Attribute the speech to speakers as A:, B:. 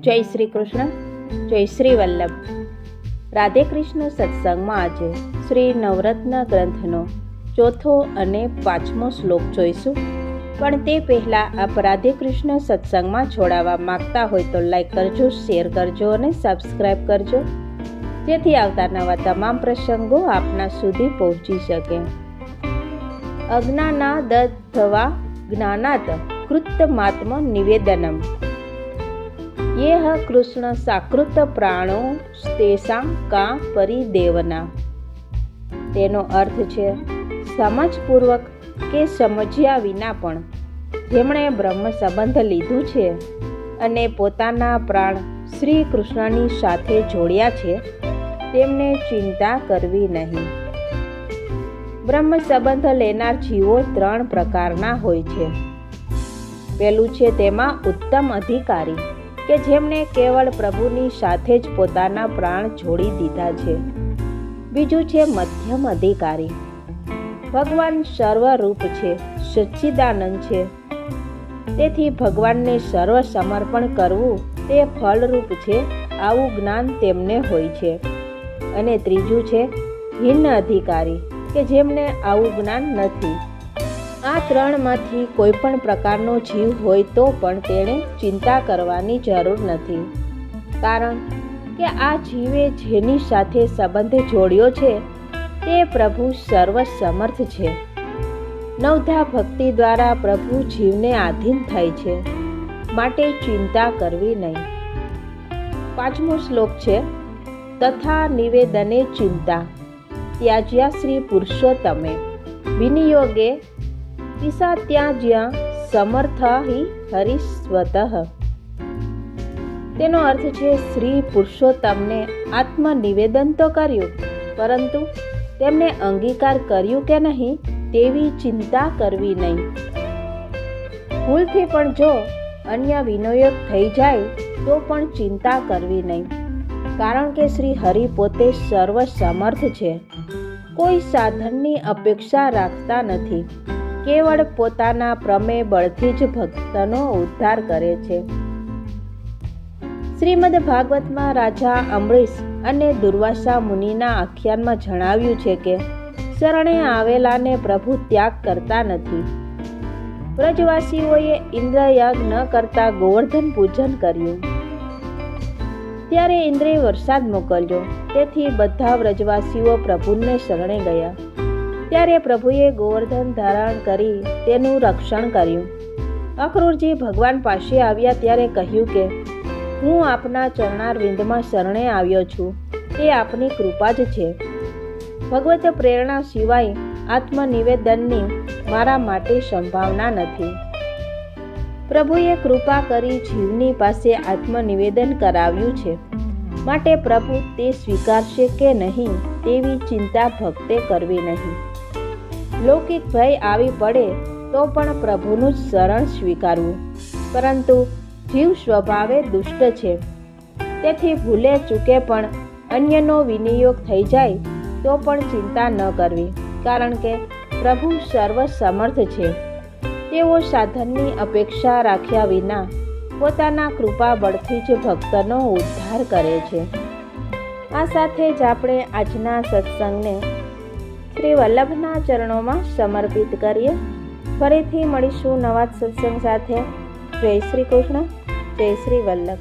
A: જય શ્રી કૃષ્ણ, જય શ્રી વલ્લભ. રાધે કૃષ્ણ સત્સંગમાં આજે શ્રી નવરત્ન ગ્રંથનો ચોથો અને પાંચમો શ્લોક જોઈશું. પણ તે પહેલાં આપ રાધે કૃષ્ણ સત્સંગમાં જોડાવા માગતા હોય તો લાઈક કરજો, શેર કરજો અને સબસ્ક્રાઈબ કરજો, જેથી આવતા નવા તમામ પ્રસંગો આપના સુધી પહોંચી શકે. અજ્ઞાનાદથવા જ્ઞાનાત કૃતમાત્મ નિવેદનમ યેહ કૃષ્ણ સાકૃત પ્રાણો તેષાં કા પરિદેવના. તેનો અર્થ છે, સમજપૂર્વક કે સમજ્યા વિના પણ જેમણે બ્રહ્મ સંબંધ લીધું છે અને પોતાના પ્રાણ શ્રી કૃષ્ણની સાથે જોડ્યા છે, તેમને ચિંતા કરવી નહીં. બ્રહ્મ સંબંધ લેનાર જીવો 3 પ્રકારના હોય છે. પહેલું છે તેમાં ઉત્તમ અધિકારી, કે જેમણે કેવળ પ્રભુની સાથે જ પોતાના પ્રાણ જોડી દીધા છે. બીજું છે મધ્યમ અધિકારી. ભગવાન સર્વરૂપ છે, સચ્ચિદાનંદ છે, તેથી ભગવાનને સર્વ સમર્પણ કરવું તે ફળરૂપ છે, આવું જ્ઞાન તેમને હોય છે. અને ત્રીજું છે હિન્ન અધિકારી, કે જેમને આવું જ્ઞાન નથી. આ 3માંથી કોઈ પણ પ્રકારનો જીવ હોય તો પણ તેણે ચિંતા કરવાની જરૂર નથી, કારણ કે આ જીવે જેની સાથે સંબંધ જોડ્યો છે તે પ્રભુ સર્વસમર્થ છે. નવધા ભક્તિ દ્વારા પ્રભુ જીવને આધીન થાય છે, માટે ચિંતા કરવી નહીં. 5મો શ્લોક છે, તથા નિવેદને ચિંતા ત્યાજ્યા શ્રી પુરુષોત્તમે વિનિયોગે પિશાત્યાજ્યા સમર્થ હિ હરિસ્વતઃ. તેનો અર્થ છે, શ્રી પુરુષોત્તમને આત્મનિવેદન તો કર્યું, પરંતુ તેમને અંગીકાર કર્યું કે નહીં તેવી ચિંતા કરવી નહીં. ભૂલથી પણ જો અન્ય વિનિયોગ થઈ જાય તો પણ ચિંતા કરવી નહીં, કારણ કે શ્રી હરિ પોતે સર્વ સમર્થ છે, કોઈ સાધનની અપેક્ષા રાખતા નથી, કેવળ પોતાના પ્રમેય બળથી જ ભક્તનો ઉદ્ધાર કરે છે. શ્રીમદ ભાગવતમાં રાજા અમ્બરીશ અને દુર્વાસા મુનિના આખ્યાનમાં જણાવ્યું છે કે શરણે આવેલાને પ્રભુ ત્યાગ કરતા નથી. વ્રજવાસીઓએ ઇન્દ્રયાગ ન કરતા ગોવર્ધન પૂજન કર્યું, ત્યારે ઇન્દ્રે વરસાદ મોકલ્યો, તેથી બધા વ્રજવાસીઓ પ્રભુને શરણે ગયા. ત્યારે પ્રભુએ ગોવર્ધન ધારણ કરી તેનું રક્ષણ કર્યું. અક્રૂરજી ભગવાન પાસે આવ્યા ત્યારે કહ્યું કે હું આપના ચરણારવિંદમાં શરણે આવ્યો છું, તે આપની કૃપા જ છે. ભગવત પ્રેરણા સિવાય આત્મનિવેદનની મારા માટે સંભાવના નથી. પ્રભુએ કૃપા કરી જીવની પાસે આત્મનિવેદન કરાવ્યું છે, માટે પ્રભુ તે સ્વીકારશે કે નહીં તેવી ચિંતા ભક્તે કરવી નહીં. લૌકિક ભય આવી પડે તો પણ પ્રભુનું જ શરણ સ્વીકારવું, પરંતુ જીવ સ્વભાવે દુષ્ટ છે, તેથી ભૂલે ચૂકે પણ અન્યનો વિનિયોગ થઈ જાય તો પણ ચિંતા ન કરવી, કારણ કે પ્રભુ સર્વ સમર્થ છે. તેઓ સાધનની અપેક્ષા રાખ્યા વિના પોતાના કૃપા બળથી જ ભક્તનો ઉદ્ધાર કરે છે. આ સાથે જ આપણે આજના સત્સંગને શ્રી વલ્લભના ચરણોમાં સમર્પિત કરીએ. ફરીથી મળીશું નવા સત્સંગ સાથે. જય શ્રી કૃષ્ણ, જય શ્રી વલ્લભ.